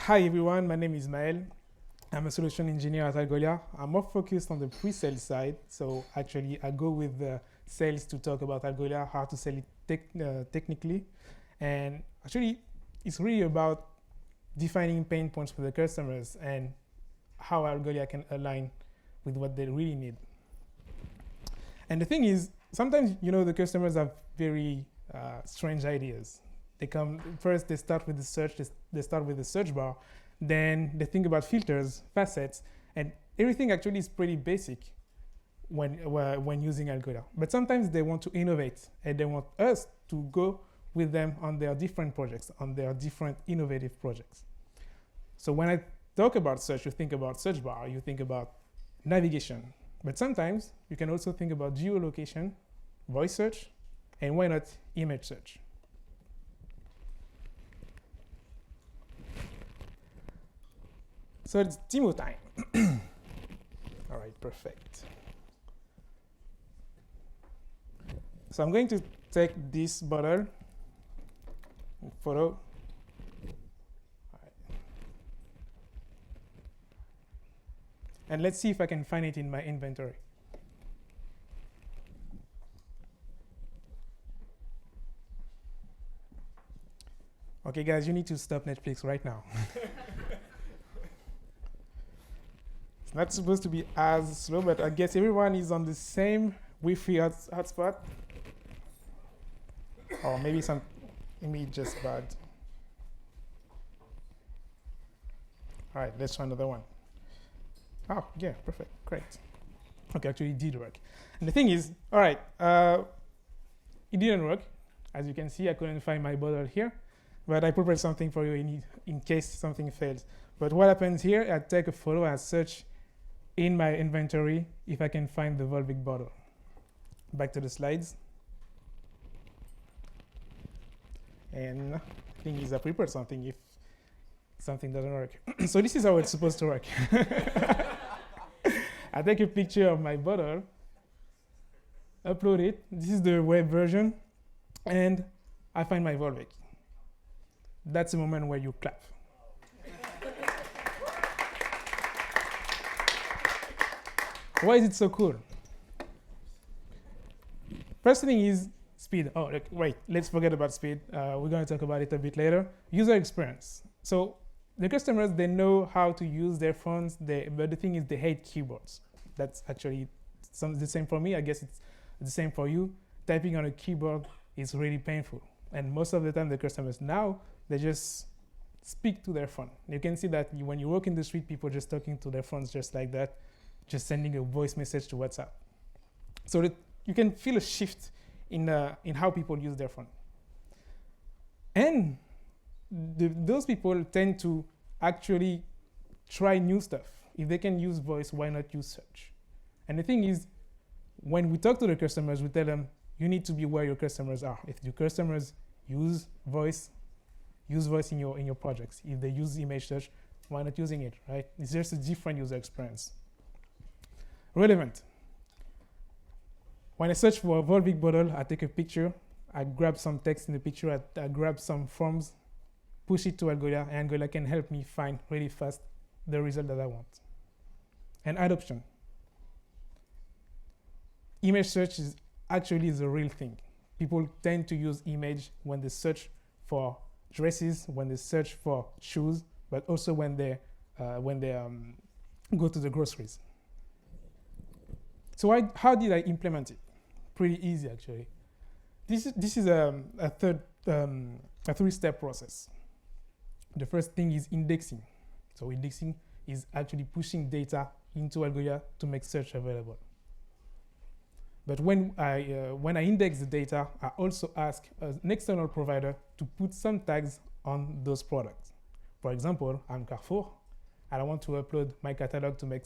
Hi everyone, my name is Maël. I'm a solution engineer at Algolia. I'm more focused on the pre-sales side. So actually I go with the sales to talk about Algolia, how to sell it technically. And actually it's really about defining pain points for the customers and how Algolia can align with what they really need. And the thing is, sometimes, the customers have very strange ideas. They come first, they start with the search, they start with the search bar, then they think about filters, facets, and everything actually is pretty basic when using Algolia. But sometimes they want to innovate and they want us to go with them on their different projects, on their different innovative projects. So when I talk about search, you think about search bar, you think about navigation. But sometimes you can also think about geolocation, voice search, and why not image search. So it's demo time. All right, perfect. So I'm going to take this bottle, photo. All right. And let's see if I can find it in my inventory. Okay, guys, you need to stop Netflix right now. It's not supposed to be as slow, but I guess everyone is on the same Wi-Fi hotspot. Or maybe just bad. All right, let's try another one. Oh, yeah, perfect, great. Okay, actually it did work. And the thing is, all right, it didn't work. As you can see, I couldn't find my bottle here, but I prepared something for you in case something fails. But what happens here, I take a photo, I search in my inventory if I can find the Volvic bottle. Back to the slides. And the thing is, I prepared something if something doesn't work. So this is how it's supposed to work. I take a picture of my bottle, upload it. This is the web version, and I find my Volvic. That's the moment where you clap. Why is it so cool? First thing is speed. Oh, wait, let's forget about speed. We're going to talk about it a bit later. User experience. So the customers, they know how to use their phones, but the thing is they hate keyboards. That's actually the same for me. I guess it's the same for you. Typing on a keyboard is really painful. And most of the time, the customers now, they just speak to their phone. You can see that when you walk in the street, people just talking to their phones just like that, just sending a voice message to WhatsApp. So that you can feel a shift in how people use their phone. And those people tend to actually try new stuff. If they can use voice, why not use search? And the thing is, when we talk to the customers, we tell them, you need to be where your customers are. If your customers use voice in your projects. If they use image search, why not using it, right? It's just a different user experience. Relevant. When I search for a Volvic bottle, I take a picture, I grab some text in the picture, I grab some forms, push it to Algolia, and Algolia can help me find really fast the result that I want. And adoption. Image search is actually the real thing. People tend to use image when they search for dresses, when they search for shoes, but also when they go to the groceries. So how did I implement it? Pretty easy, actually. This is a three-step process. The first thing is indexing. So indexing is actually pushing data into Algolia to make search available. But when I index the data, I also ask an external provider to put some tags on those products. For example, I'm Carrefour, and I want to upload my catalog to make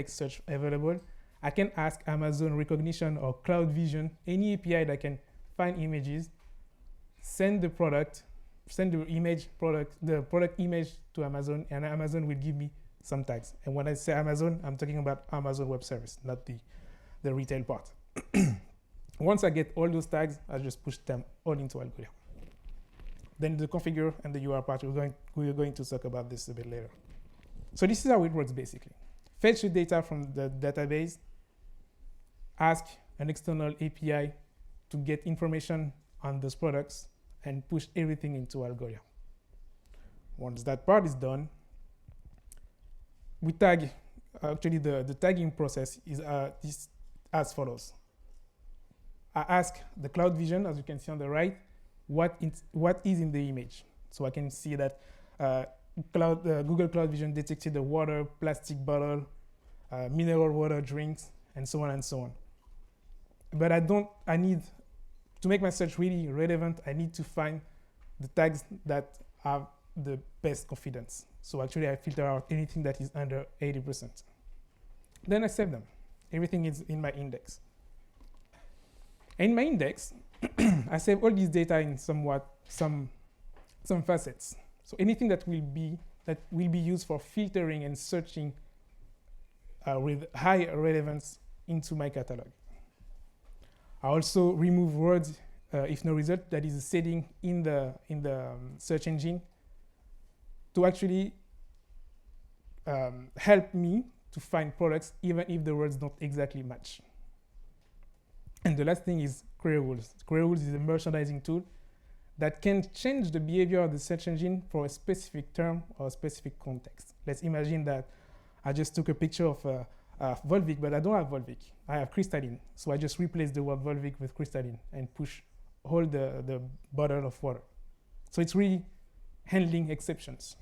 search available. I can ask Amazon Recognition or Cloud Vision, any API that can find images, send the product image to Amazon, and Amazon will give me some tags. And when I say Amazon, I'm talking about Amazon Web Service, not the retail part. Once I get all those tags, I just push them all into Algolia. Then the configure and the URL part, we're going to talk about this a bit later. So this is how it works basically. Fetch the data from the database, ask an external API to get information on those products, and push everything into Algolia. Once that part is done, we tag. Actually, the tagging process is as follows. I ask the Cloud Vision, as you can see on the right, what is in the image. So I can see that Google Cloud Vision detected the water, plastic bottle, mineral water drinks, and so on and so on. But I need, to make my search really relevant, I need to find the tags that have the best confidence. So actually I filter out anything that is under 80%. Then I save them. Everything is in my index. In my index, I save all this data in some facets. So anything that will be used for filtering and searching with high relevance into my catalog. I also remove words if no result. That is a setting in the search engine to actually help me to find products even if the words don't exactly match. And the last thing is query rules. Query rules is a merchandising tool that can change the behavior of the search engine for a specific term or a specific context. Let's imagine that I just took a picture of Volvic, but I don't have Volvic. I have crystalline. So I just replace the word Volvic with crystalline and push all the bottle of water. So it's really handling exceptions.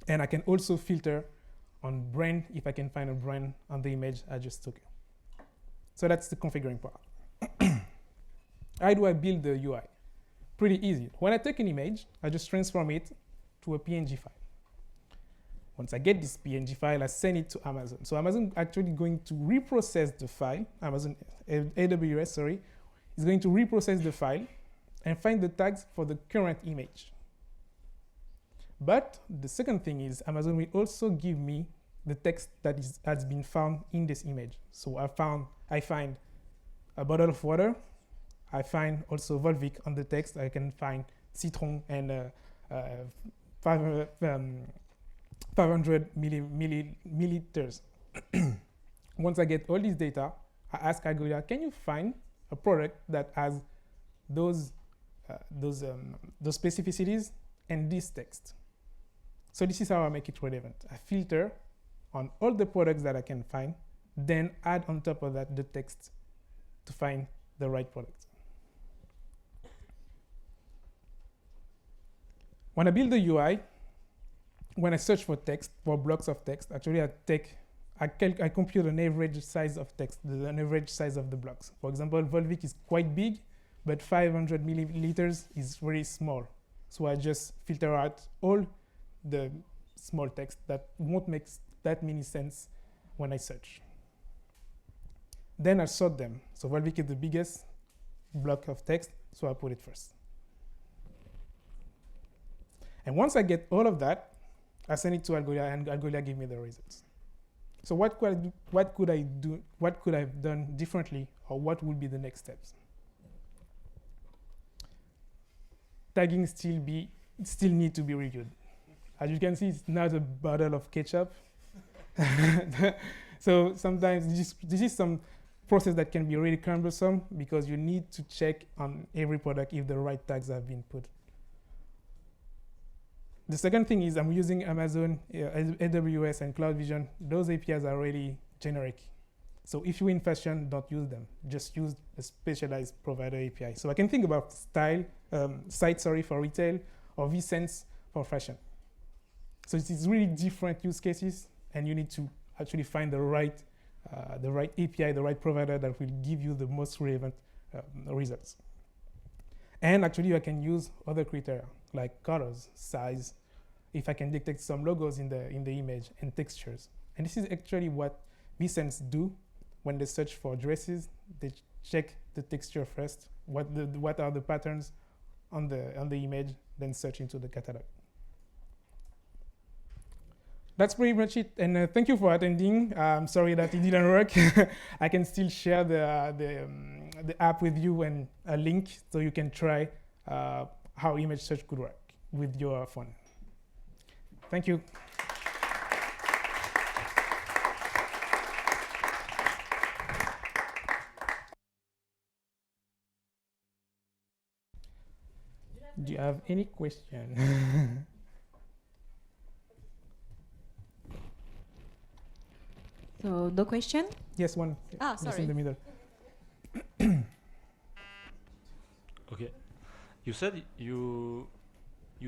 And I can also filter on brand if I can find a brand on the image I just took. So that's the configuring part. How do I build the UI? Pretty easy. When I take an image, I just transform it to a PNG file. Once I get this PNG file, I send it to Amazon. So Amazon actually going to reprocess the file. AWS, is going to reprocess the file and find the tags for the current image. But the second thing is Amazon will also give me the text that has been found in this image. So I find a bottle of water. I find also Volvic on the text. I can find citron and 500 milliliters. Once I get all this data, I ask Algolia, can you find a product that has those specificities and this text? So this is how I make it relevant. I filter on all the products that I can find, then add on top of that the text to find the right product. When I build the UI, when I search for text, for blocks of text, actually I compute an average size of text, an average size of the blocks. For example, Volvic is quite big, but 500 milliliters is very small. So I just filter out all the small text that won't make that many sense when I search. Then I sort them. So Volvic is the biggest block of text, so I put it first. And once I get all of that, I send it to Algolia, and Algolia give me the results. So what could I do? What could I have done differently, or what would be the next steps? Tagging still need to be reviewed. As you can see, it's not a bottle of ketchup. So sometimes this is some process that can be really cumbersome because you need to check on every product if the right tags have been put. The second thing is I'm using Amazon, AWS, and Cloud Vision. Those APIs are really generic. So if you're in fashion, don't use them. Just use a specialized provider API. So I can think about Site for retail, or vSense for fashion. So it's really different use cases, and you need to actually find the right API, the right provider that will give you the most relevant results. And actually, I can use other criteria like colors, size, if I can detect some logos in the image, and textures. And this is actually what vSense do when they search for dresses. They check the texture first, what are the patterns on the image, then search into the catalog. That's pretty much it, and thank you for attending. I'm sorry that it didn't work. I can still share the app with you and a link so you can try how image search could work with your phone. Thank you. Do you have any question? So no question? Yes, one. Sorry. Just in the middle. Okay. You said you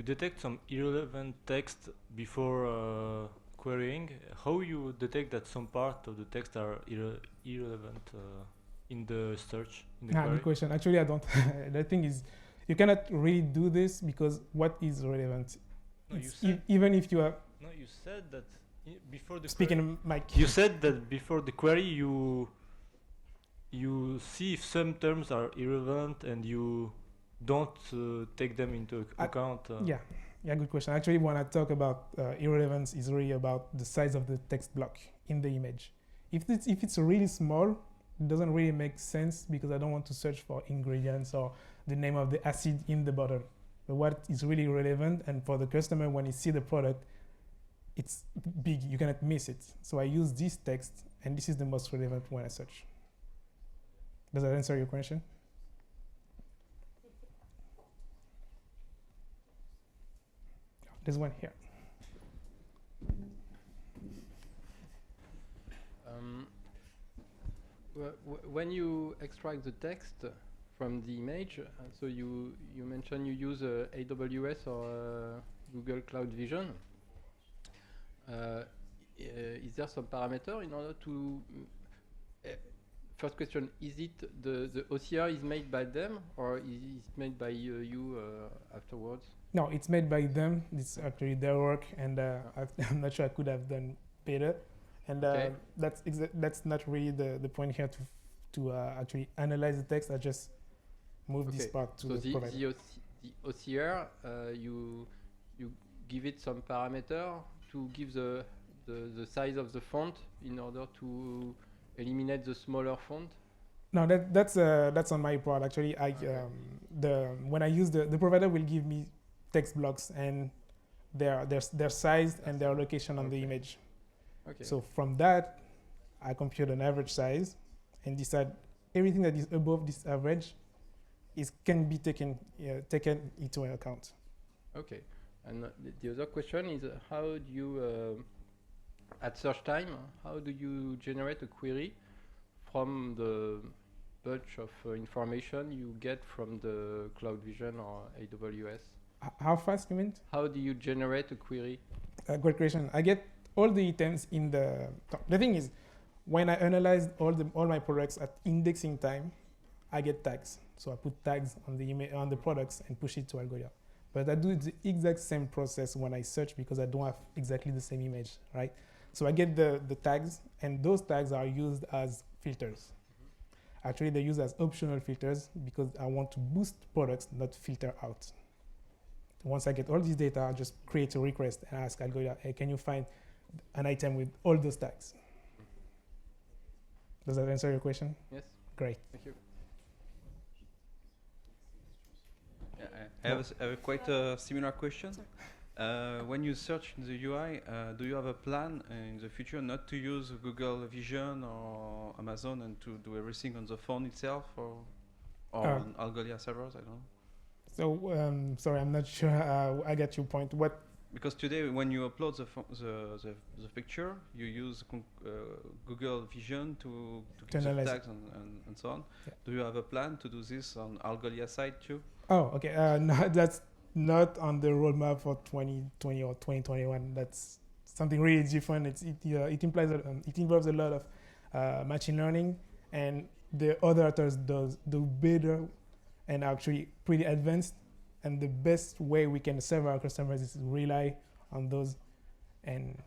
detect some irrelevant text before querying. How you detect that some part of the text are irrelevant in the search, in the query? Good question. Actually, I don't. The thing is, you cannot really do this because what is relevant? No, you said, even if you are. No, you said that before the speaking mic. You said that before the query you see if some terms are irrelevant and you don't take them into account. Yeah, good question. Actually, when I talk about irrelevance, is really about the size of the text block in the image. If it's really small, it doesn't really make sense because I don't want to search for ingredients or the name of the acid in the bottle. But what is really relevant, and for the customer, when he see the product, it's big, you cannot miss it. So I use this text, and this is the most relevant when I search. Does that answer your question? There's one here. When you extract the text from the image, so you mentioned you use AWS or Google Cloud Vision. Is there some parameter in order to first question, is it the OCR is made by them or is it made by you afterwards? No, it's made by them. It's actually their work, and I'm not sure I could have done better. And that's not really the point here to actually analyze the text. I just move this part to the provider. So the OCR, you give it some parameter to give the size of the font in order to eliminate the smaller font? No, that's on my part. Actually, when I use the provider will give me text blocks and their size and their location on the image. Okay. So from that, I compute an average size and decide everything that is above this average can be taken into account. Okay. And the other question is how do you, at search time, how do you generate a query from the bunch of information you get from the Cloud Vision or AWS? How fast you mean? How do you generate a query? Great question. I get all the items in the top. The thing is, when I analyze all my products at indexing time, I get tags. So I put tags on the products and push it to Algolia. But I do the exact same process when I search because I don't have exactly the same image, right? So I get the tags, and those tags are used as filters. Actually, they're used as optional filters because I want to boost products, not filter out. Once I get all this data, I just create a request and ask Algolia, hey, can you find an item with all those tags? Does that answer your question? Yes. Great. Thank you. Yeah, I have a quite a similar question. When you search in the UI, do you have a plan in the future not to use Google Vision or Amazon and to do everything on the phone itself or on Algolia servers? I don't know. So, sorry, I'm not sure I get your point. What? Because today, when you upload the picture, you use Google Vision to give the tags and so on. Yeah. Do you have a plan to do this on Algolia side too? Oh, okay. No, that's not on the roadmap for 2020 or 2021. That's something really different. It involves a lot of machine learning, and the other authors do better and actually pretty advanced. And the best way we can serve our customers is to rely on those. And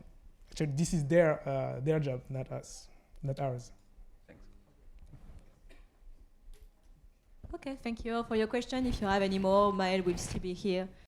actually, this is their job, not us, not ours. Thanks. Okay, thank you all for your question. If you have any more, Maël will still be here